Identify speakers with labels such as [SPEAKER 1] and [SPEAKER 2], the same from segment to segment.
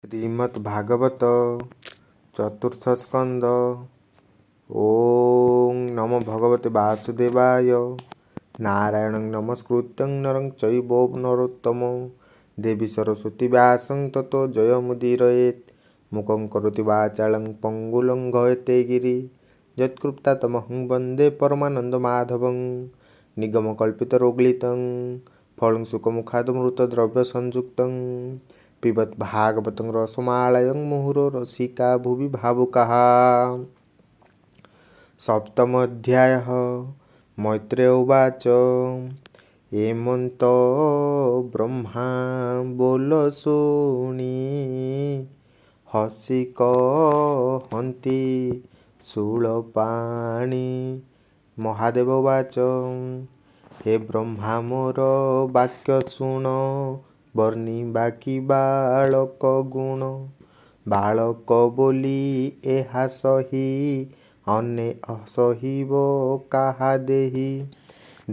[SPEAKER 1] श्रीमद्भागवत चतुर्थ स्कंद। ओं नमो भगवते वासुदेवाय। नारायणं नमस्कृत्यं नरं चैव नरोत्तमं देवी सरस्वती व्यासं ततो जयमुदीरयेत्। मुखं करोति वाचालं पङ्गुलङ्घयते गिरि यत्कृपातमहं वन्दे परमानन्दमाधवं। निगमकल्पितरोगलितं फलं सुखमुखादमृतद्रव्यसंयुक्तं पिबत् भागवतं रसमालयं मुहुरो रसिका भुवि भावुकाः। सप्तमोऽध्यायः। मैत्रेय उवाच एमन्तो ब्रह्मा बोल शुणि हसि कहन्ति शूलपाणि। महादेव उवाच हे ब्रह्मा मोर वाक्य शुण ବର୍ଣ୍ଣିବା କି ବାଳକ ଗୁଣ। ବାଳକ ବୋଲି ଏହା ସହି ଅନ୍ୟ ଅସହିବ କାହା ଦେହି।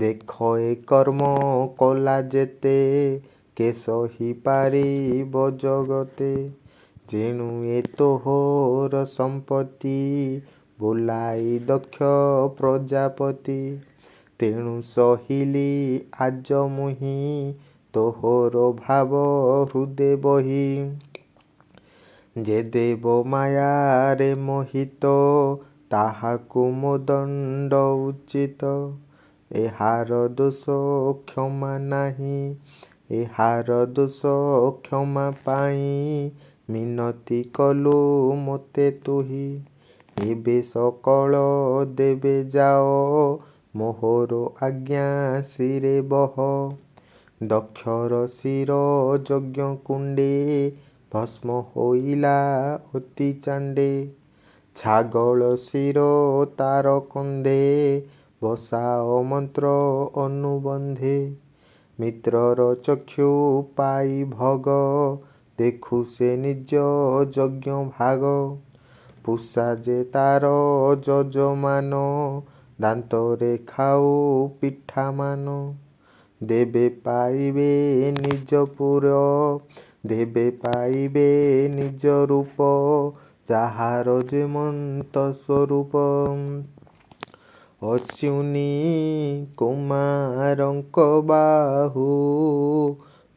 [SPEAKER 1] ଦେଖ ଏ କର୍ମ କଲା ଯେତେ କେ ସହି ପାରିବ ଜଗତେ। ଯେଣୁ ଏ ତୋହର ସମ୍ପତ୍ତି ବୋଲାଇ ଦକ୍ଷ ପ୍ରଜାପତି। ତେଣୁ ସହିଲି ଆଜ ମୁହିଁ ତୋହର ଭାବ ହୃଦେ ବହି। ଯେ ଦେବ ମାୟାରେ ମୋହିତ ତାହାକୁ ମୋ ଦଣ୍ଡ ଉଚିତ। ଏହାର ଦୋଷ କ୍ଷମା ନାହିଁ ଏହାର ଦୋଷ କ୍ଷମା ପାଇଁ ମିନତି କଲୁ ମୋତେ ତୁହି। ଏବେ ସକଳ ଦେବେ ଯାଅ ମୋହର ଆଜ୍ଞା ଶିରେ ବହ। ଦକ୍ଷର ଶିର ଯଜ୍ଞ କୁଣ୍ଡେ ଭସ୍ମ ହୋଇଲା ଅତି ଚାଣ୍ଡେ। ଛାଗଳ ଶିର ତାର କନ୍ଧେ ବସାଅ ମନ୍ତ୍ର ଅନୁବନ୍ଧେ। ମିତ୍ରର ଚକ୍ଷୁ ପାଇ ଭଗ ଦେଖୁ ସେ ନିଜ ଯଜ୍ଞ ଭାଗ। ପୂଷା ଯେ ତାର ଯଜମାନ ଦାନ୍ତରେ ଖାଉ ପିଠା ମାନ। ଦେବେ ପାଇବେ ନିଜ ପୁର ଦେବେ ପାଇବେ ନିଜ ରୂପ। ଯାହାର ଯେମନ୍ତ ସ୍ୱରୂପ। ଅଶ୍ୱିନୀ କୁମାରଙ୍କ ବାହୁ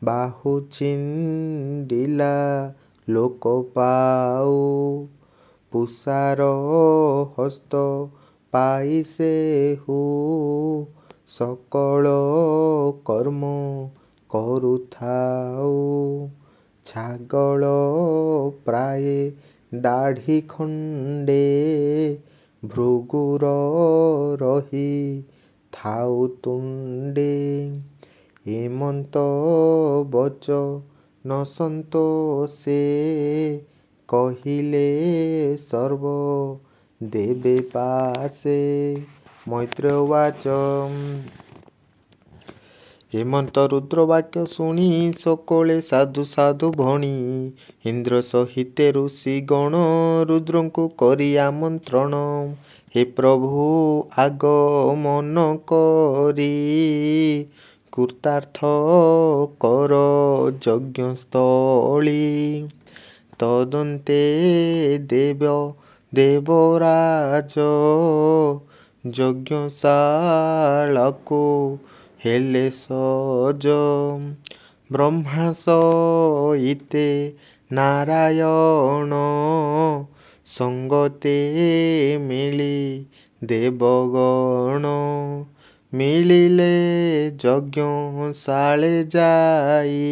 [SPEAKER 1] ବାହୁ ଛିଣ୍ଡିଲା ଲୋକ ପାଉ। ପୂଷାର ହସ୍ତ ପାଇ ସେହୁ ସକଳ କର୍ମ କରୁଥାଉ। ଛାଗଳ ପ୍ରାୟେ ଦାଢ଼ି ଖଣ୍ଡେ ଭୃଗୁର ରହି ଥାଉ ତୁଣ୍ଡେ। ଏମନ୍ତ ବଚନ ସନ୍ତୋଷେ କହିଲେ ସର୍ବ ଦେବେ ପାଶେ। ମୈତ୍ରେୟ ଉବାଚ ଏମନ୍ତ ରୁଦ୍ର ବାକ୍ୟ ଶୁଣି ସକଳେ ସାଧୁ ସାଧୁ ଭଣି। ଇନ୍ଦ୍ର ସହିତେ ଋଷି ଗଣ ରୁଦ୍ରଙ୍କୁ କରି ଆମନ୍ତ୍ରଣ। ହେ ପ୍ରଭୁ ଆଗମନ କରି କୃତାର୍ଥ କର ଯଜ୍ଞସ୍ଥଳୀ। ତଦନ୍ତେ ଦେବରାଜ ଯଜ୍ଞଶାଳାକୁ ହେଲେ ସଜ। ବ୍ରହ୍ମା ସହିତେ ନାରାୟଣ ସଙ୍ଗତେ ମିଳି ଦେବଗଣ। ମିଳିଲେ ଯଜ୍ଞଶାଳେ ଯାଇ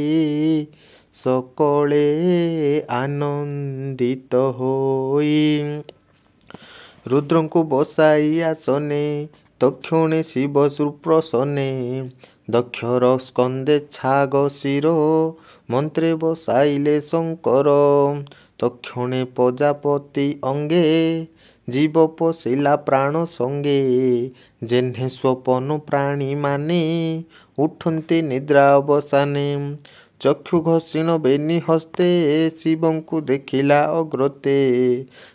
[SPEAKER 1] ସକଳେ ଆନନ୍ଦିତ ହୋଇ। ରୁଦ୍ରଙ୍କୁ ବସାଇ ଆସନେ ତକ୍ଷଣେ ଶିବ ସୁପ୍ରସନ୍ନେ। ଦକ୍ଷର ସ୍କନ୍ଧେ ଛାଗ ଶିର ମନ୍ତ୍ରେ ବସାଇଲେ ଶଙ୍କର। ତକ୍ଷଣେ ପ୍ରଜାପତି ଅଙ୍ଗେ ଜୀବ ପଶିଲା ପ୍ରାଣ ସଙ୍ଗେ। ଯେହ୍ନେ ସ୍ୱପନ ପ୍ରାଣୀମାନେ ଉଠନ୍ତି ନିଦ୍ରା ଅବସାନେ। ଚକ୍ଷୁ ଘଷିଣ ବେନି ହସ୍ତେ ଶିବଙ୍କୁ ଦେଖିଲା ଅଗ୍ରତେ।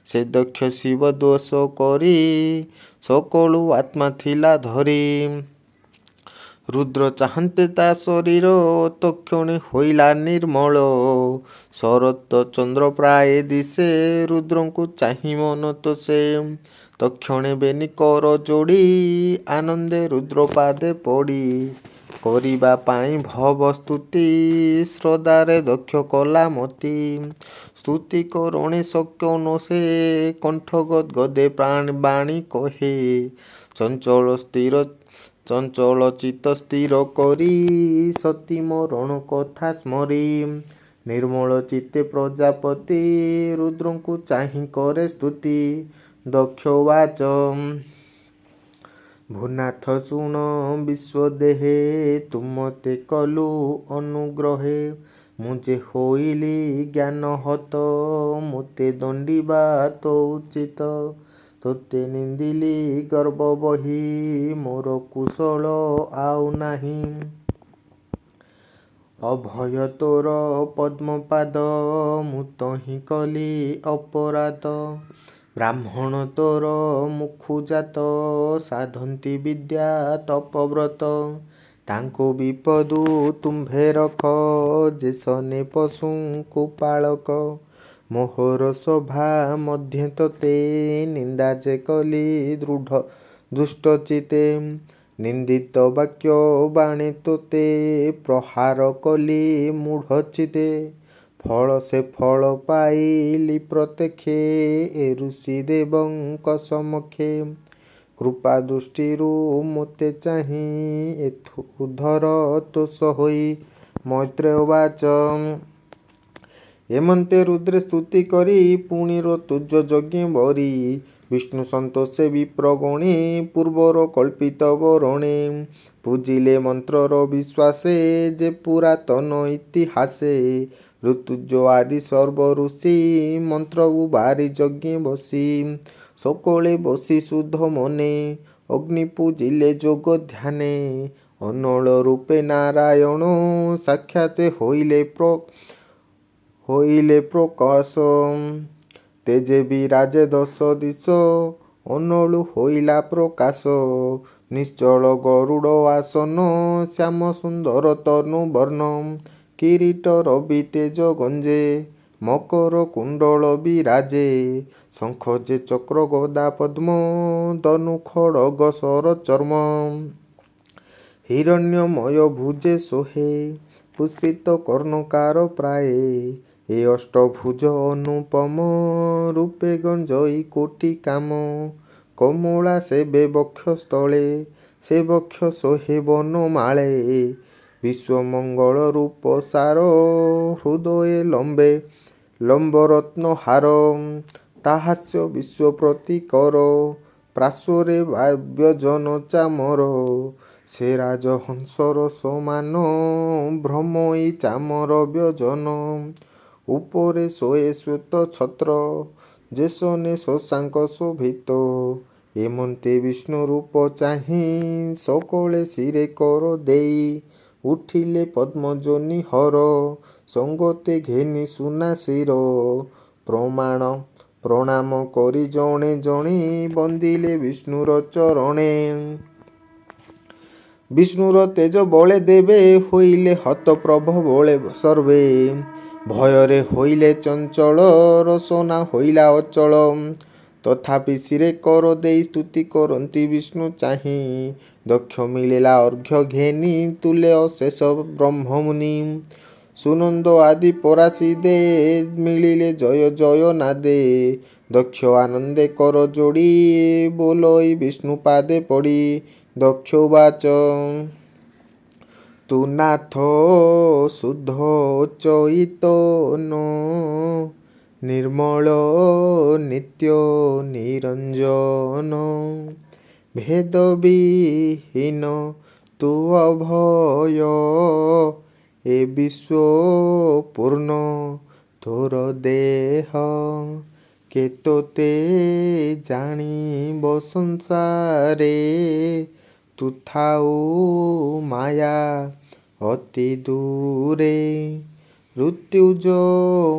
[SPEAKER 1] ସେ ଦକ୍ଷ ଶିବ ଦୋଷ କରି ସକଳୁ ଆତ୍ମା ଥିଲା ଧରି। ରୁଦ୍ର ଚାହାନ୍ତେ ତା ଶରୀର ତକ୍ଷଣେ ହୋଇଲା ନିର୍ମଳ। ଶରତ ଚନ୍ଦ୍ର ପ୍ରାୟ ଦିଶେ ରୁଦ୍ରଙ୍କୁ ଚାହିଁ ମନ ତ ସେ। ତକ୍ଷଣେ ବେନି କର ଯୋଡ଼ି ଆନନ୍ଦେ ରୁଦ୍ର ପାଦେ ପଡ଼ି। କରିବା ପାଇଁ ଭବ ସ୍ତୁତି ଶ୍ରଦ୍ଧାରେ ଦକ୍ଷ କଲା ମତି। ସ୍ତୁତି କରଣେ ଶକ୍ୟ ନ ସେ କଣ୍ଠ ଗଦେ ପ୍ରାଣ ବାଣୀ କହେ। ଚଞ୍ଚଳ ଚିତ୍ତ ସ୍ଥିର କରି ସତୀ ମରଣ କଥା ସ୍ମରି। ନିର୍ମଳ ଚିତ୍ତେ ପ୍ରଜାପତି ରୁଦ୍ରଙ୍କୁ ଚାହିଁ କରେ ସ୍ତୁତି। ଦକ୍ଷ ଉବାଚ ଭୂନାଥ ଶୁଣ ବିଶ୍ୱଦେହେ ତୁମତେ କଲୁ ଅନୁଗ୍ରହେ। ମୁଁ ଯେ ହୋଇଲି ଜ୍ଞାନ ହତ ମୋତେ ଦଣ୍ଡିବା ତ ଉଚିତ। ତୋତେ ନିନ୍ଦିଲି ଗର୍ବ ବହି ମୋର କୁଶଳ ଆଉ ନାହିଁ। ଅଭୟ ତୋର ପଦ୍ମପାଦ ମୁଁ ତହିଁ କଲି ଅପରାଧ। ବ୍ରାହ୍ମଣ ତୋର ମୁଖୁ ଜାତ ସାଧନ୍ତି ବିଦ୍ୟା ତପବ୍ରତ। ତାଙ୍କୁ ବିପଦୁ ତୁମ୍ଭେ ରଖ ଯେ ସନେ ପଶୁଙ୍କୁ ପାଳକ। ମୋହର ସଭା ମଧ୍ୟ ତୋତେ ନିନ୍ଦା ଯେ କଲି ଦୁଷ୍ଟ ଚିତେ। ନିନ୍ଦିତ ବାକ୍ୟ ବାଣେ ତୋତେ ପ୍ରହାର କଲି ମୂଢ଼ ଚିତେ। ଫଳ ସେ ଫଳ ପାଇଲି ପ୍ରତ୍ୟକ୍ଷେ ଏ ଋଷି ଦେବଙ୍କ ସମକ୍ଷେ। କୃପା ଦୃଷ୍ଟିରୁ ମୋତେ ଚାହିଁ ଉଦ୍ଧର ତୋଷ ହୋଇ। ମୈତ୍ରେୟ ଉବାଚ ଏମନ୍ତେ ରୁଦ୍ରେ ସ୍ତୁତି କରି ପୁଣି ଋତୁଜ ଯଜ୍ଞ ବରି। ବିଷ୍ଣୁ ସନ୍ତୋଷେ ବିପ୍ର ଗଣେ ପୂର୍ବର କଳ୍ପିତ ବରଣେ। ପୂଜିଲେ ମନ୍ତ୍ରର ବିଶ୍ୱାସେ ଯେ ପୁରାତନ ଇତିହାସେ। ଋତୁଜ ଆଦି ସର୍ବ ଋଷି ମନ୍ତ୍ର ଉବାରି ଯଜ୍ଞେ ବସି। ସକଳେ ବସି ଶୁଦ୍ଧ ମନେ ଅଗ୍ନି ପୂଜିଲେ ଯୋଗ ଧ୍ୟାନେ। ଅନଳ ରୂପେ ନାରାୟଣ ସାକ୍ଷାତ ହୋଇଲେ ପ୍ରକାଶ। ତେଜେ ବିରାଜେ ଦଶ ଦିଶ ଅନଳୁ ହୋଇଲା ପ୍ରକାଶ। ନିଶ୍ଚଳ ଗରୁଡ଼ ଆସନ ଶ୍ୟାମ ସୁନ୍ଦର ତନୁ ବର୍ଣ୍ଣ। କିରୀଟ ରବି ତେଜ ଗଞ୍ଜେ ମକର କୁଣ୍ଡଳ ବିରାଜେ। ଶଙ୍ଖ ଯେ ଚକ୍ର ଗଦା ପଦ୍ମ ଧନୁ ଖଡ଼ଗ ଶର ଚର୍ମ। ହିରଣ୍ୟମୟ ଭୁଜେ ଶୋହେ ପୁଷ୍ପିତ କର୍ଣ୍ଣକାର ପ୍ରାୟେ। ଏ ଅଷ୍ଟଭୁଜ ଅନୁପମ ରୂପେ ଗଞ୍ଜଇ କୋଟି କାମ। କମଳା ସେବେ ବକ୍ଷ ସ୍ଥଳେ ସେ ବକ୍ଷ ଶୋହେ ବନମାଳେ। ବିଶ୍ୱମଙ୍ଗଳ ରୂପ ସାର ହୃଦୟେ ଲମ୍ବ ରତ୍ନ ହାର। ତାହାସ୍ୟ ବିଶ୍ୱ ପ୍ରତୀକର ପାର୍ଶ୍ୱରେ ବ୍ୟଜନ ଚାମର। ସେ ରାଜହଂସର ସମାନ ଭ୍ରମଇ ଚାମର ବ୍ୟଜନ। ଉପରେ ଶୋଏ ଶ୍ଵେତ ଛତ୍ର ଯେ ସନେ ଶଶାଙ୍କ ଶୋଭିତ। ଏମନ୍ତେ ବିଷ୍ଣୁ ରୂପ ଚାହିଁ ସକଳେ ଶିରେ କର ଦେଇ। ଉଠିଲେ ପଦ୍ମ ଯୋନି ହର ସଙ୍ଗତେ ଘେନି ସୁନା ଶିର। ପ୍ରଣାମ କରି ଜଣେ ଜଣେ ବନ୍ଦିଲେ ବିଷ୍ଣୁର ଚରଣେ। ବିଷ୍ଣୁର ତେଜ ବଳେ ଦେବେ ହୋଇଲେ ହତ ପ୍ରଭବଳେ ସର୍ବେ। ଭୟରେ ହୋଇଲେ ଚଞ୍ଚଳ ରସନା ହୋଇଲା ଅଚଳ। ତଥାପି ଶିରେ କର ଦେଇ ସ୍ତୁତି କରନ୍ତି ବିଷ୍ଣୁ ଚାହିଁ। ଦକ୍ଷ ମିଳିଲା ଅର୍ଘ୍ୟ ଘେନି ତୁଲେ ଅଶେଷ ବ୍ରହ୍ମମୁନି। ସୁନନ୍ଦ ଆଦି ପରାଶି ଦେ ମିଳିଲେ ଜୟ ଜୟ ନାଦେ। ଦକ୍ଷ ଆନନ୍ଦେ କର ଯୋଡ଼ି ବୋଲଇ ବିଷ୍ଣୁ ପାଦେ ପଡ଼ି। ଦକ୍ଷ ଉବାଚ ତୁ ନାଥ ଶୁଦ୍ଧ ଚଇତନ ନିର୍ମଳ ନିତ୍ୟ ନିରଞ୍ଜନ। ଭେଦ ବିହୀନ ତୁ ଅଭୟ ଏ ବିଶ୍ୱ ପୂର୍ଣ୍ଣ ତୋର ଦେହ। କେତୋତେ ଜାଣିବ ସଂସାରେ ତୁ ଥାଉ ମାୟା ଅତି ଦୂରେ। ଋତୁଜ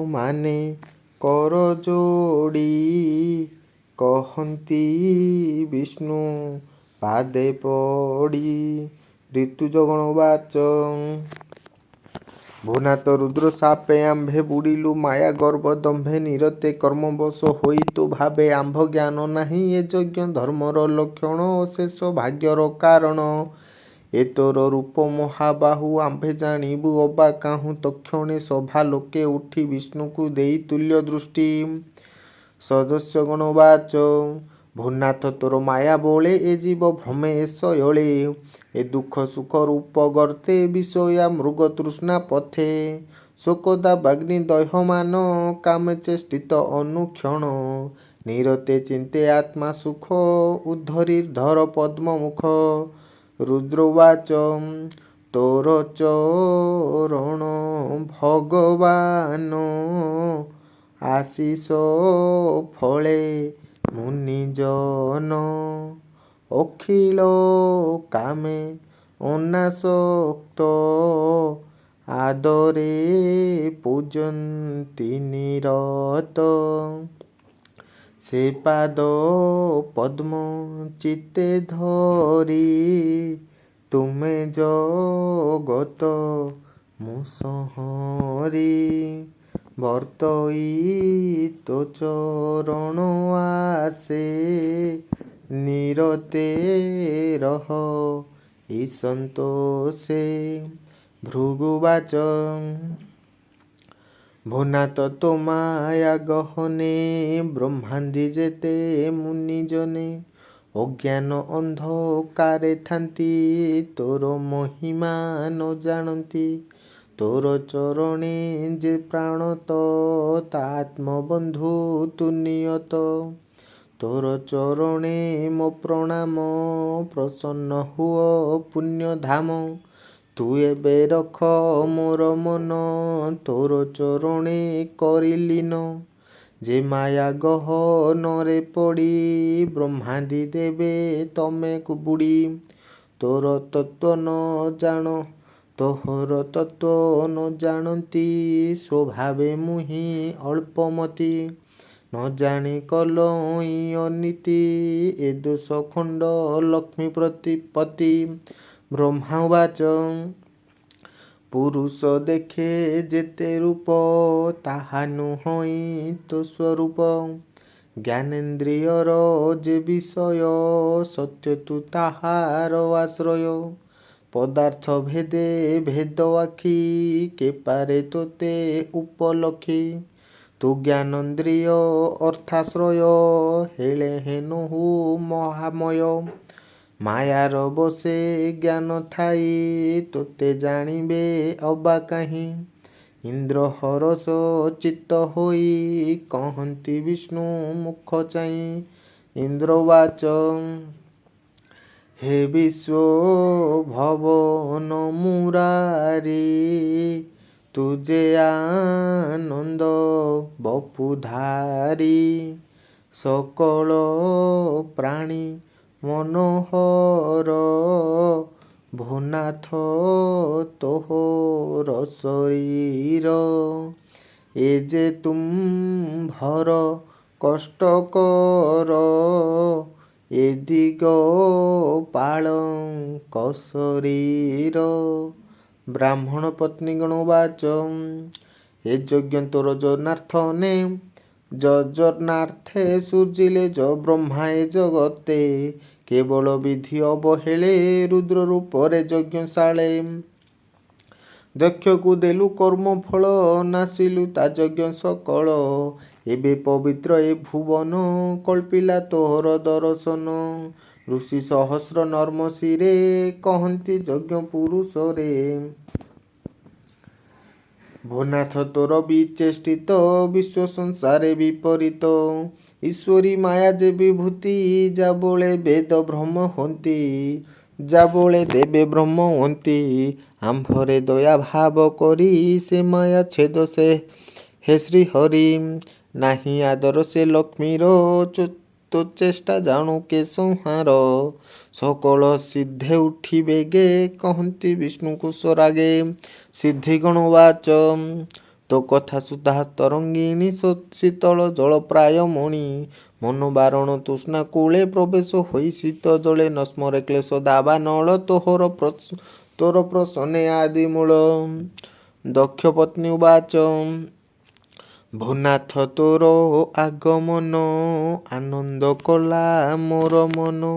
[SPEAKER 1] ମାନେ କର ଯୋଡ଼ି କହନ୍ତି ବିଷ୍ଣୁ ପାଦେ ପଡ଼ି। ঋতুজগণবাচ ভূনাত রুদ্র সাপে আম্ভে বুড়িলু মায়া গর্ব দম্ভে নিরতে কর্মবশ ହୋଇ ତୁ ଭାବେ ଆମ୍ଭ ଜ୍ଞାନ ନାହିଁ ଏ ଯଜ୍ଞ ଧର୍ମର ଲକ୍ଷଣ ଶେଷ ଭାଗ୍ୟର କାରଣ ଏ ତୋର ରୂପ ମହାବାହୁ ଆମ୍ଭେ ଜାଣିବୁ ଅବା କାହୁଁ ତକ୍ଷଣେ ସଭା ଲୋକେ ଉଠି ବିଷ୍ଣୁକୁ ଦେଇ ତୁଲ୍ୟ ଦୃଷ୍ଟି ସଦସ୍ୟଗଣବାଚ ଭୂନାଥ ତୋର ମାୟା ବୋଳେ ଏ ଜୀବ ଭ୍ରମେ ଏସୟଳେ ଏ ଦୁଃଖ ସୁଖ ରୂପ ଗର୍ତ୍ତେ ବିଷୟା ମୃଗ ତୃଷ୍ଣା ପଥେ ଶୋକଦା ବାଗ୍ନି ଦହ୍ୟମାନ କାମେ ଚେଷ୍ଟିତ ଅନୁକ୍ଷଣ ନିରତେ ଚିନ୍ତେ ଆତ୍ମା ସୁଖ ଉଦ୍ଧରି ଧର ପଦ୍ମମୁଖ ରୁଦ୍ରବାଚ ତୋର ଚରଣ ଭଗବାନ ଆଶିଷ ଫଳେ ମୁନିଜନ ଅଖିଳ କାମେ ଅନାସକ୍ତ ଆଦରେ ପୂଜନ୍ତି ନିରତ ସେ ପାଦ ପଦ୍ମ ଚିତ୍ତେ ଧରି ତୁମେ ଜଗତ ମୁଁ ସଂହରି ବର୍ତ୍ତଇ ତୋ ଚରଣ ଆସେ ନିରତେ ରହ ଇ ସନ୍ତୋଷେ ଭୃଗୁବାଚ ଭୂନାଥ ତୋ ମାୟା ଗହନେ ବ୍ରହ୍ମାଣ୍ଡି ଯେତେ ମୁନିଜନେ ଅଜ୍ଞାନ ଅନ୍ଧକାରେ ଥାନ୍ତି ତୋର ମହିମା ନ ଜାଣନ୍ତି ତୋର ଚରଣେ ଯେ ପ୍ରାଣତ ତା ଆତ୍ମବନ୍ଧୁ ତୁ ନିୟତ ତୋର ଚରଣେ ମୋ ପ୍ରଣାମ ପ୍ରସନ୍ନ ହୁଅ ପୁଣ୍ୟଧାମ ତୁ ଏବେ ରଖ ମୋର ମନ ତୋର ଚରଣେ କରିଲିନ ଯେ ମାୟା ଗହନରେ ପଡ଼ି ବ୍ରହ୍ମାଦି ଦେବେ ତମେ ବୁଡ଼ି ତୋର ତତ୍ତ୍ୱ ନ ଜାଣ ତୋହର ତତ୍ତ୍ୱ ନ ଜାଣନ୍ତି ସ୍ୱଭାବେ ମୁହିଁ ଅଳ୍ପମତି ନ ଜାଣି କଲଇ ଅନୀତି ଏ ଦୋଷ ଖଣ୍ଡ ଲକ୍ଷ୍ମୀ ପ୍ରତିପତି ବ୍ରହ୍ମାବାଚ ପୁରୁଷ ଦେଖେ ଯେତେ ରୂପ ତାହା ନୁହଁଇ ତୋ ସ୍ୱରୂପ ଜ୍ଞାନେନ୍ଦ୍ରିୟର ଯେ ବିଷୟ ସତ୍ୟ ତୁ ତାହାର ଆଶ୍ରୟ ପଦାର୍ଥ ଭେଦେ ଭେଦ ଆଖି କେ ପାରେ ତୋତେ ଉପଲକ୍ଷୀ ତୁ ଜ୍ଞାନେନ୍ଦ୍ରିୟ ଅର୍ଥାଶ୍ରୟ ହେଳେ ହେନହୁ ମହାମୟ ମାୟାର ବସେ ଜ୍ଞାନ ଥାଇ ତୋତେ ଜାଣିବେ ଅବା କାହିଁ ଇନ୍ଦ୍ର ହରସ ଚିତ୍ତ ହୋଇ କହନ୍ତି ବିଷ୍ଣୁ ମୁଖ ଚାହିଁ ଇନ୍ଦ୍ରବାଚ ହେ ବିଶ୍ୱ ଭବନ ମୁରାରୀ ତୁ ଯେ ଆନନ୍ଦ ବପୁଧାରୀ ସକଳ ପ୍ରାଣୀ ମନୋହର ଭୂନାଥ ତୋହର ଶରୀର ଏ ଯେ ତୁମ୍ଭର କଷ୍ଟକର ଏ ଦିଗ ପାଳଙ୍କ ଶରୀର ବ୍ରାହ୍ମଣ ପତ୍ନୀଗଣବାଚ ଏ ଯଜ୍ଞ ତୋର ଯଜନାର୍ଥନେ ଯଜନାର୍ଥେ ସୂର୍ଯ୍ୟିଲେ ବ୍ରହ୍ମା ଏ ଜଗତେ କେବଳ ବିଧି ଅବହେଳେ ରୁଦ୍ର ରୂପରେ ଯଜ୍ଞଶାଳେ ଦକ୍ଷକୁ ଦେଲୁ କର୍ମ ଫଳ ନାସିଲୁ ତା ଯଜ୍ଞ ସକଳ ଏବେ ପବିତ୍ର ଏ ଭୁବନ କଳ୍ପିଲା ତୋହର ଦର୍ଶନ ଋଷି ସହସ୍ର ନର୍ମ ଶିରେ କହନ୍ତି ଯଜ୍ଞ ପୁରୁଷରେ ଭୂନାଥ ତୋର ବିଚେଷ୍ଟିତ ବିଶ୍ୱ ସଂସାରେ ବିପରୀତ ଈଶ୍ୱରୀ ମାୟା ଯେ ବିଭୂତି ଯାବଳେ ବେଦ ବ୍ରହ୍ମ ହୁଅନ୍ତି ଯାବଳେ ଦେବେ ବ୍ରହ୍ମ ହୁଅନ୍ତି ଆମ୍ଭରେ ଦୟା ଭାବ କରି ସେ ମାୟା ଛେଦ ସେ ହେ ଶ୍ରୀ ହରି ନାହିଁ ଆଦର ସେ ଲକ୍ଷ୍ମୀର ତୋ ଚେଷ୍ଟା ଜାଣୁ କେ ସଂହାର ସକଳ ସିଦ୍ଧେ ଉଠିବେ गे କହନ୍ତି ବିଷ୍ଣୁଙ୍କୁ ସ୍ୱରାଗେ ସିଦ୍ଧିଗଣବାଚ ତୋ କଥା ସୁଧା ତରଙ୍ଗିଣୀ ଶୀତଳ ଜଳ ପ୍ରାୟ ମଣି ମନ ବାରଣ ତୃଷ୍ଣା କୂଳେ ପ୍ରବେଶ ହୋଇ ଶୀତ ଜଳେ ନସ୍ମରେ କ୍ଲେଶ ଦାବା ନଳ ତୋର ପ୍ରସନେ ଆଦି ମୂଳ। ଦକ୍ଷ ପତ୍ନୀ ଉବାଚ ଭୂନାଥ ତୋର ଆଗମନ ଆନନ୍ଦ କଲା ମୋର ମନ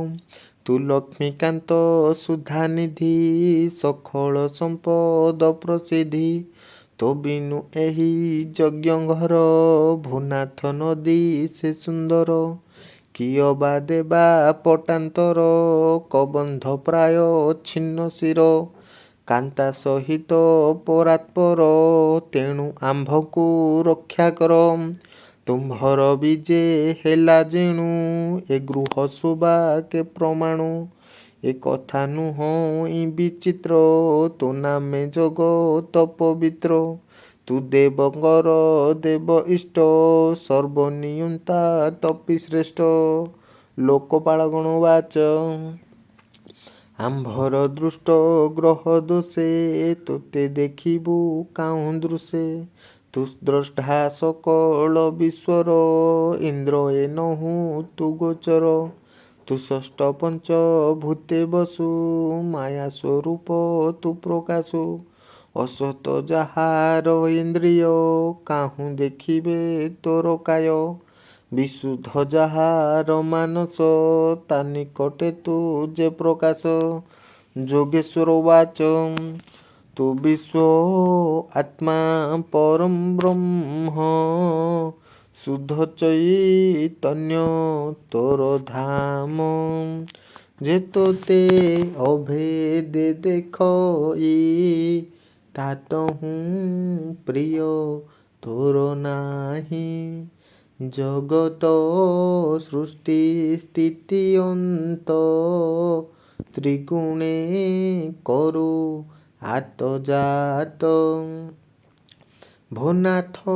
[SPEAKER 1] ତୁ ଲକ୍ଷ୍ମୀକାନ୍ତ ସୁଧାନିଧି ସକଳ ସମ୍ପଦ ପ୍ରସିଦ୍ଧି ତୋ ବିନୁ ଏହି ଯଜ୍ଞ ଘର ଭୂନାଥ ନଦୀ ସେ ସୁନ୍ଦର କିଅ ବା ଦେବା ପଟାନ୍ତର କବନ୍ଧ ପ୍ରାୟ ଛିନ୍ନ ଶିର କାନ୍ତା ସହିତ ପରାତ୍ପର ତେଣୁ ଆମ୍ଭକୁ ରକ୍ଷା କର ତୁମ୍ଭର ବିଜେ ହେଲା ଯେଣୁ ଏ ଗୃହ ଶୋଭା କେ ପ୍ରମାଣୁ ଏ କଥା ନୁହଁ ବିଚିତ୍ର ତୋ ନାମେ ଜଗତ ପବିତ୍ର ତୁ ଦେବଙ୍କର ଦେବ ଇଷ୍ଟ ସର୍ବନିୟନ୍ତା ତପି ଶ୍ରେଷ୍ଠ। ଲୋକପାଳଗଣ ବାଚ ଆମ୍ଭର ଦୃଷ୍ଟ ଗ୍ରହ ଦୋଷେ ତୋତେ ଦେଖିବୁ କାହୁଁ ଦୃଶେ ତୁ ଦ୍ରଷ୍ଟା ସକଳ ବିଶ୍ୱର ଇନ୍ଦ୍ର ଏ ନହୁଁ ତୁ ଗୋଚର ତୁ ଷଷ୍ଠ ପଞ୍ଚ ଭୂତେ ବସୁ ମାୟା ସ୍ୱରୂପ ତୁ ପ୍ରକାଶୁ ଅସତ ଯାହାର ଇନ୍ଦ୍ରିୟ କାହୁଁ ଦେଖିବେ ତୋର କାୟ ବିଶୁଦ୍ଧ ଯାହାର ମାନସ ତା ନିକଟେ ତୁ ଯେ ପ୍ରକାଶ। ଯୋଗେଶ୍ୱର ଉବାଚ ତୁ ବିଶ୍ୱ ଆତ୍ମା ପରଂ ବ୍ରହ୍ମ ଶୁଦ୍ଧ ଚୈତନ୍ୟ ତୋର ଧାମ ଯେ ତୋତେ ଅଭେଦେ ଦେଖଇ ତା ତହୁଁ ପ୍ରିୟ ତୋର ନାହିଁ ଜଗତ ସୃଷ୍ଟି ସ୍ଥିତି ଅନ୍ତ ତ୍ରିଗୁଣେ କରୁ ଆତଜାତ ଭୂନାଥ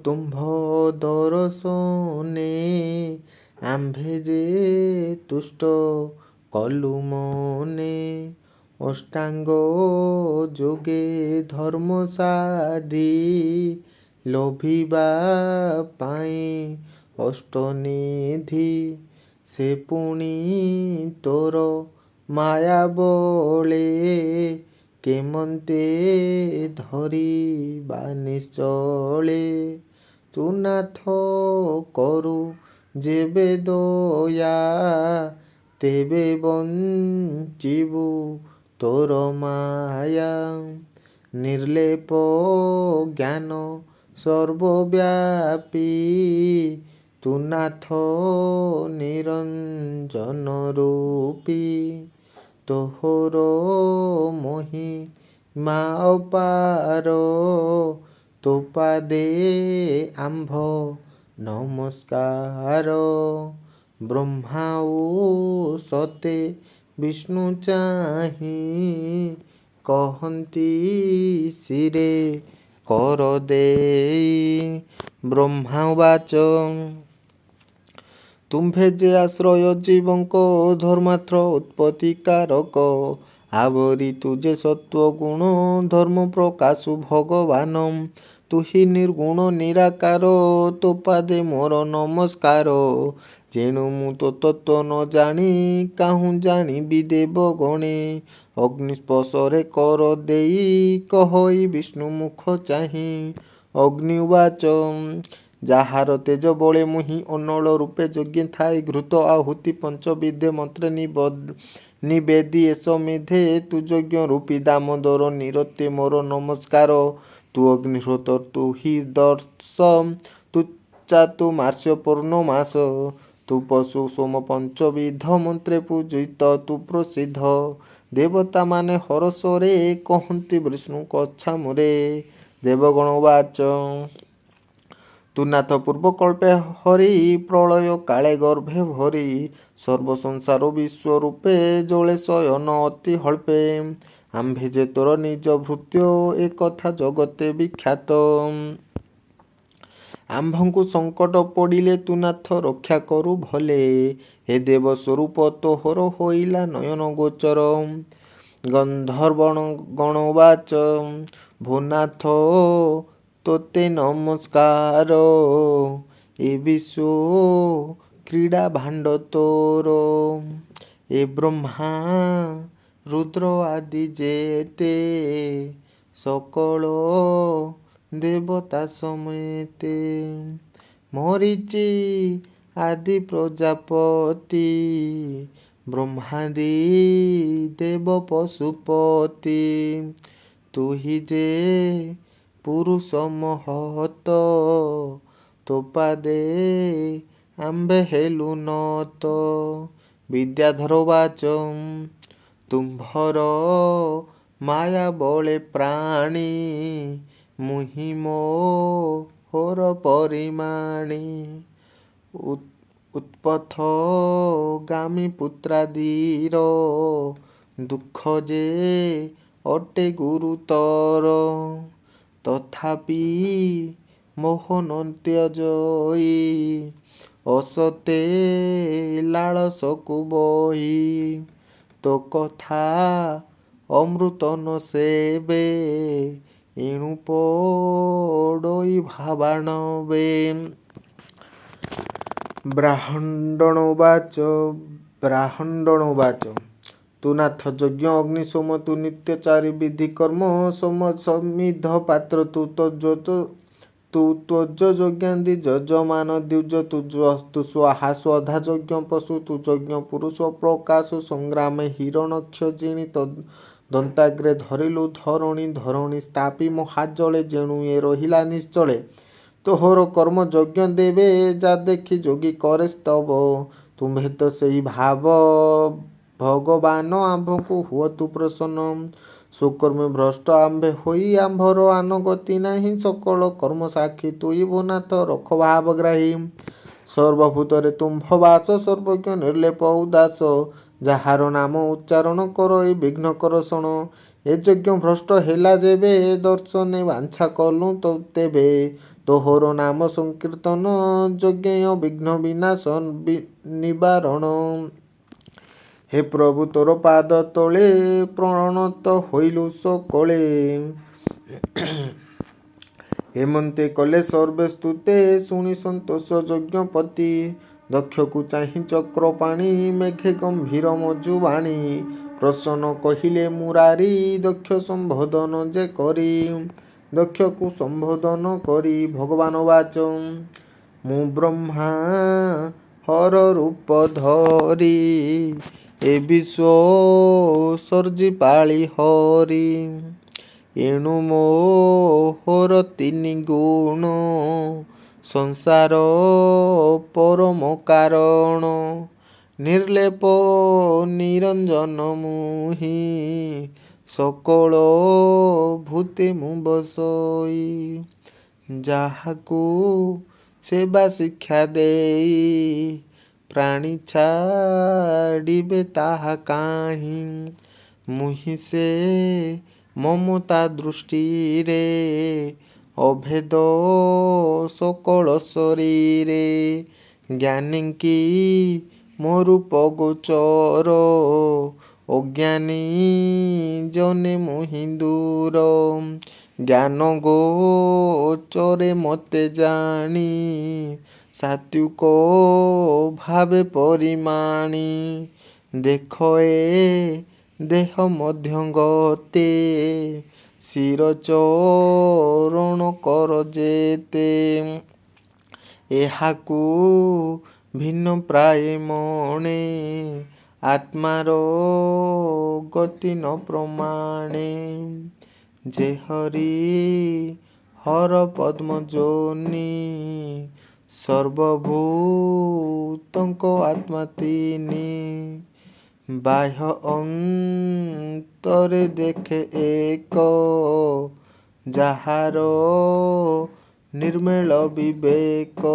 [SPEAKER 1] ତୁମ୍ଭ ଦରଶନେ ଆମ୍ଭେ ଯେ ତୁଷ୍ଟ କଲୁ ମନେ ଅଷ୍ଟାଙ୍ଗ ଯୋଗେ ଧର୍ମ ସାଧି ଲୋଭିବା ପାଇଁ ଅଷ୍ଟନିଧି ସେ ପୁଣି ତୋର ମାୟା ବଳେ କେମନ୍ତେ ଧରିବା ନିଶ୍ଚଳେ ତୁ ନାଥ କରୁ ଯେବେ ଦୟା ତେବେ ବଞ୍ଚିବୁ ତୋର ମାୟା ନିର୍ଲେପ ଜ୍ଞାନ ସର୍ବବ୍ୟାପୀ ତୁ ନାଥ ନିରଞ୍ଜନ ରୂପୀ ତୋହର ମହିମା ଅପାର ତୋ ପାଦେ ଆମ୍ଭ ନମସ୍କାର ବ୍ରହ୍ମା ଓ ସତେ ବିଷ୍ଣୁ ଚାହିଁ କହନ୍ତି ଶିରେ କର ଦେଇ। ବ୍ରହ୍ମା ଉବାଚ ତୁମ୍ଭେ ଯେ ଆଶ୍ରୟ ଜୀବଙ୍କ ଧର୍ମାର୍ଥ ଉତ୍ପତ୍ତି କାରକ ଆବରି ତୁଜେ ସତ୍ୱ ଗୁଣ ଧର୍ମ ପ୍ରକାଶୁ ଭଗବାନ ତୁହି ନିର୍ଗୁଣ ନିରାକାର ତୋ ପାଦେ ମୋର ନମସ୍କାର ଯେଣୁ ମୁଁ ତୋ ତତ୍ତ୍ୱ ନ ଜାଣି କାହୁଁ ଜାଣିବି ଦେବ ଗଣେ ଅଗ୍ନି ସ୍ପର୍ଶରେ କର ଦେଇ କହଇ ବିଷ୍ଣୁ ମୁଖ ଚାହିଁ। ଅଗ୍ନି ଉବାଚ ଯାହାର ତେଜ ବଳେ ମୁହିଁ ଅନଳ ରୂପେ ଯଜ୍ଞେ ଥାଇ ଘୃତ ଆହୁତି ପଞ୍ଚବିଧେ ମନ୍ତ୍ର ନିବେଦି ଏସମିଧେ ତୁ ଯଜ୍ଞ ରୂପୀ ଦାମୋଦର ନିରତେ ମୋର ନମସ୍କାର ତୁ ଅଗ୍ନିହୋତ୍ର ତୁ ହି ଦର୍ଶ ତୁ ଚାତୁର୍ମାସ୍ୟ ପୂର୍ଣ୍ଣମାସ ତୁ ପଶୁ ସୋମ ପଞ୍ଚବିଧ ମନ୍ତ୍ରେ ପୂଜିତ ତୁ ପ୍ରସିଦ୍ଧ ଦେବତା ମାନେ ହରଷରେ କହନ୍ତି ବିଷ୍ଣୁଙ୍କ ଛାମୁରେ। ଦେବଗଣ ଉବାଚ ତୁ ନାଥ ପୂର୍ବକଳ୍ପେ ହରି ପ୍ରଳୟ କାଳେ ଗର୍ଭେ ଭରି ସର୍ବ ସଂସାର ବିଶ୍ୱରୂପେ ଜଳେ ଶୟନ ଅତି ହଳ୍ପେ ଆମ୍ଭେ ଯେ ତୋର ନିଜ ଭୃତ୍ୟ ଏ କଥା ଜଗତେ ବିଖ୍ୟାତ ଆମ୍ଭଙ୍କୁ ସଙ୍କଟ ପଡ଼ିଲେ ତୁ ନାଥ ରକ୍ଷା କରୁ ଭଲେ ହେ ଦେବ ସ୍ୱରୂପ ତୋହର ହୋଇଲା ନୟନ ଗୋଚର। ଗନ୍ଧର୍ବଣ ଗଣ ଉବାଚ ଭୂନାଥ ତୋତେ ନମସ୍କାର। ଏ ବିଶ୍ୱ କ୍ରୀଡ଼ା ଭାଣ୍ଡ ତୋର। ଏ ବ୍ରହ୍ମା ରୁଦ୍ର ଆଦି ଯେତେ ସକଳ ଦେବତା ସମେତେ। ମରିଚି ଆଦି ପ୍ରଜାପତି ବ୍ରହ୍ମାଦି ଦେବ ପଶୁପତି। ତୁହି ଯେ ପୁରୁଷ ମହତ ତୋ ପାଦେ ଆମ୍ଭେ ହେଲୁ ନତ। ବିଦ୍ୟାଧର ବାଚ ତୁମ୍ଭର ମାୟା ବଳେ ପ୍ରାଣୀ ମୁହିଁ ମୋହର ପରିମାଣୀ। ଉତ୍ପଥ ଗାମୀ ପୁତ୍ରାଦିର ଦୁଃଖ ଯେ ଅଟେ ଗୁରୁତର। ତଥାପି ମୋହ ନ ତ୍ୟଜଇ ଅସତେ ଲାଳସକୁ ବହି। ତୋ କଥା ଅମୃତ ନ ସେବେ ଏଣୁ ପଡ଼ଇ ଭାବାଣବେ। ବ୍ରାହ୍ମଣ ଉବାଚ ତୁ ନାଥ ଯଜ୍ଞ ଅଗ୍ନି ସୋମ ତୁ ନିତ୍ୟଚାରୀ ବିଧି କର୍ମ ସମିଧ ପାତ୍ର ତୁ ତ୍ୱଜ ଯଜ୍ଞାଦି ଯଜମାନ ଦ୍ୱିଜ ତୁ ସ୍ୱାହା ସ୍ୱଧା ଯଜ୍ଞ ପଶୁ ତୁ ଯଜ୍ଞ ପୁରୁଷ ପ୍ରକାଶ ସଂଗ୍ରାମେ ହିରଣ୍ୟକ୍ଷ ଜିଣି ଦନ୍ତାଗ୍ରେ ଧରିଲୁ ଧରଣୀ ସ୍ଥାପି ମହାଜଳେ ଯେଣୁ ଏ ରହିଲା ନିଶ୍ଚଳେ। ତୋହର କର୍ମ ଯଜ୍ଞ ଦେବେ ଯା ଦେଖି ଯୋଗୀ କରେ ସ୍ତବ। ତୁମ୍ଭେ ତ ସେହି ଭାବ ଭଗବାନ ଆମ୍ଭକୁ ହୁଅତୁ ପ୍ରସନ୍ନ। ସୁକର୍ମେ ଭ୍ରଷ୍ଟ ଆମ୍ଭେ ହୋଇ ଆମ୍ଭର ଆନଗତି ନାହିଁ। ସକଳ କର୍ମ ସାକ୍ଷୀ ତୁଇ ଭୂନାଥ ରଖ ଭାବଗ୍ରାହୀ। ସର୍ବଭୂତରେ ତୁମ୍ଭ ବାସ ସର୍ବଜ୍ଞ ନିର୍ଲେପ ଉଦାସ। ଯାହାର ନାମ ଉଚ୍ଚାରଣ କର ଏ ବିଘ୍ନ କର ଶଣ। ଏ ଯଜ୍ଞ ଭ୍ରଷ୍ଟ ହେଲା ଯେବେ ଦର୍ଶନେ ବାଞ୍ଛା କଲୁଁ ତେବେ। ତୋହର ନାମ ସଂକୀର୍ତ୍ତନ ଯଜ୍ଞେୟ ବିଘ୍ନ ବିନାଶ ନିବାରଣ। ହେ ପ୍ରଭୁ ତୋର ପାଦ ତଳେ ପ୍ରଣତ ହୋଇଲୁ ସକଳେ। ହେମନ୍ତେ କଲେ ସର୍ବେ ସ୍ତୁତେ ଶୁଣି ସନ୍ତୋଷ ଯଜ୍ଞପତି। ଦକ୍ଷକୁ ଚାହିଁ ଚକ୍ରପାଣି ମେଘେ ଗମ୍ଭୀର ମଜୁବାଣୀ। ପ୍ରସନ୍ନ କହିଲେ ମୁରାରୀ ଦକ୍ଷ ସମ୍ବୋଧନ ଯେ କରି। ଦକ୍ଷକୁ ସମ୍ବୋଧନ କରି ଭଗବାନ ବାଚ ମୁଁ ବ୍ରହ୍ମା ହର ରୂପ ଧରି ଏ ବିଶ୍ୱ ସର୍ଜି ପାଳି ହରି। ଏଣୁ ମୋହର ତିନି ଗୁଣ ସଂସାର ପରମ କାରଣ। ନିର୍ଲେପ ନିରଞ୍ଜନ ମୁହିଁ ସକଳ ଭୂତେ ମୁଁ ବସଇ। ଯାହାକୁ ସେବା ଶିକ୍ଷା ଦେଇ ପ୍ରାଣୀ ଛାଡ଼ିବେ ତାହା କାହିଁ। ମୁହିଁ ସେ ମମତା ଦୃଷ୍ଟିରେ ଅଭେଦ ସକଳ ଶରୀରେ। ଜ୍ଞାନୀଙ୍କି ମୋ ରୂପ ଗୋଚର ଅଜ୍ଞାନୀ ଜନେ ମୁହିଁ ଦୂର। ଜ୍ଞାନ ଗୋଚରେ ମତେ ଜାଣି ସାତ୍ୱିକ ଭାବେ ପରିମାଣି। ଦେଖ ଏ ଦେହ ମଧ୍ୟ ଗତେ ଶିର ଚରଣ କର ଯେତେ। ଏହାକୁ ଭିନ୍ନ ପ୍ରାୟେ ମଣେ ଆତ୍ମାର ଗତି ନ ପ୍ରମାଣେ। ଯେ ହରି ହର ପଦ୍ମ ଯୋନି ସର୍ବଭୂତଙ୍କ ଆତ୍ମା ତିନି। ବାହ୍ୟ ଅନ୍ତରେ ଦେଖେ ଏକ ଯାହାର ନିର୍ମଳ ବିବେକ।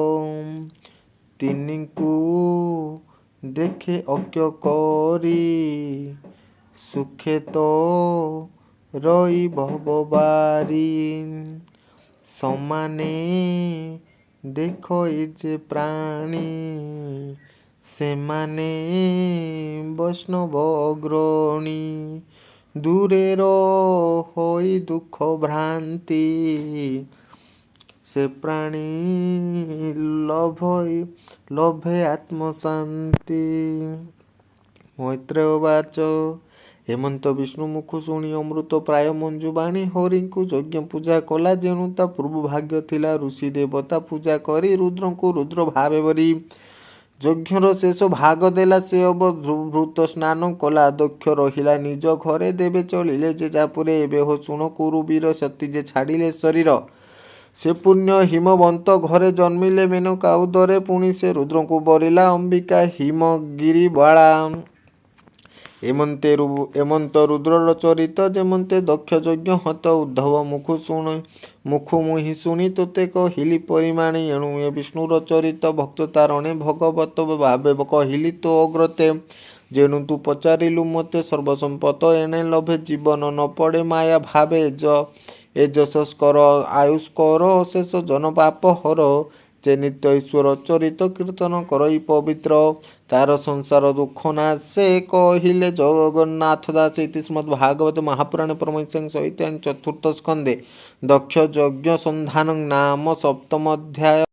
[SPEAKER 1] ତିନିଙ୍କୁ ଦେଖେ ଐକ୍ୟ କରି ସୁଖେ ତ ରହି ଭବ ବାରି। ସମାନେ ଦେଖ ଏ ଯେ ପ୍ରାଣୀ ସେମାନେ ବୈଷ୍ଣବ ଅଗ୍ରଣୀ। ଦୂରେ ରହି ଦୁଃଖ ଭ୍ରାନ୍ତି ସେ ପ୍ରାଣୀ ଲୋଭେ ଆତ୍ମଶାନ୍ତି। ମୈତ୍ରେୟ ବାଚ ହେମନ୍ତ ବିଷ୍ଣୁ ମୁଖୁ ଶୁଣି ଅମୃତ ପ୍ରାୟ ମଞ୍ଜୁ ବାଣୀ ହରିଙ୍କୁ ଯଜ୍ଞ ପୂଜା କଲା ଯେଣୁ ତା ପୂର୍ବ ଭାଗ୍ୟ ଥିଲା ଋଷି ଦେବତା ପୂଜା କରି ରୁଦ୍ରଙ୍କୁ ରୁଦ୍ର ଭାବେ ବରି ଯଜ୍ଞର ଶେଷ ଭାଗ ଦେଲା ସେ ଅବଭୃତ ସ୍ନାନ କଲା ଦକ୍ଷ ରହିଲା ନିଜ ଘରେ ଦେବେ ଚଳିଲେ ଯେ ଚାପୁରେ ଏବେ ହୋ ଶୁଣ କୁରୁବୀର ସତୀ ଯେ ଛାଡ଼ିଲେ ଶରୀର ସେ ପୁଣ୍ୟ ହିମବନ୍ତ ଘରେ ଜନ୍ମିଲେ ମେନକା ଉଦରେ ପୁଣି ସେ ରୁଦ୍ରଙ୍କୁ ବରିଲା ଅମ୍ବିକା ହିମଗିରି ବାଳା। ଏମନ୍ତ ରୁଦ୍ରର ଚରିତ ଯେମନ୍ତେ ଦକ୍ଷ ଯଜ୍ଞ ହତ ଉଦ୍ଧବ ମୁଖୁ ମୁହିଁ ଶୁଣି ତୋତେ କହିଲି ପରିମାଣେ ଏଣୁ ଏ ବିଷ୍ଣୁର ଚରିତ ଭକ୍ତ ତାରଣେ ଭଗବତ ଭାବେ କହିଲି ତୋ ଅଗ୍ରତେ ଯେଣୁ ତୁ ପଚାରିଲୁ ମୋତେ ସର୍ବସମ୍ପତ ଏଣେ ଲଭେ ଜୀବନ ନ ପଡ଼େ ମାୟା ଭାବେ ଏ ଯଶସ୍କର ଆୟୁଷ୍କର ଅଶେଷ ଜନ ପାପ ହର ଯେ ନିତ୍ୟ ଈଶ୍ୱର ଚରିତ କୀର୍ତ୍ତନ କରଇ ପବିତ୍ର ତାର ସଂସାର ଦୁଃଖ ନାଶେ କହିଲେ ଜଗନ୍ନାଥ ଦାସ ଇତି ଶ୍ରୀମଦ୍ ଭାଗବତ ମହାପୁରାଣ ପରମହଂସ୍ୟାଂ ସହିତାଂ ଚତୁର୍ଥ ସ୍କନ୍ଧେ ଦକ୍ଷ ଯଜ୍ଞ ସନ୍ଧାନଂ ନାମ ସପ୍ତମ ଅଧ୍ୟାୟ।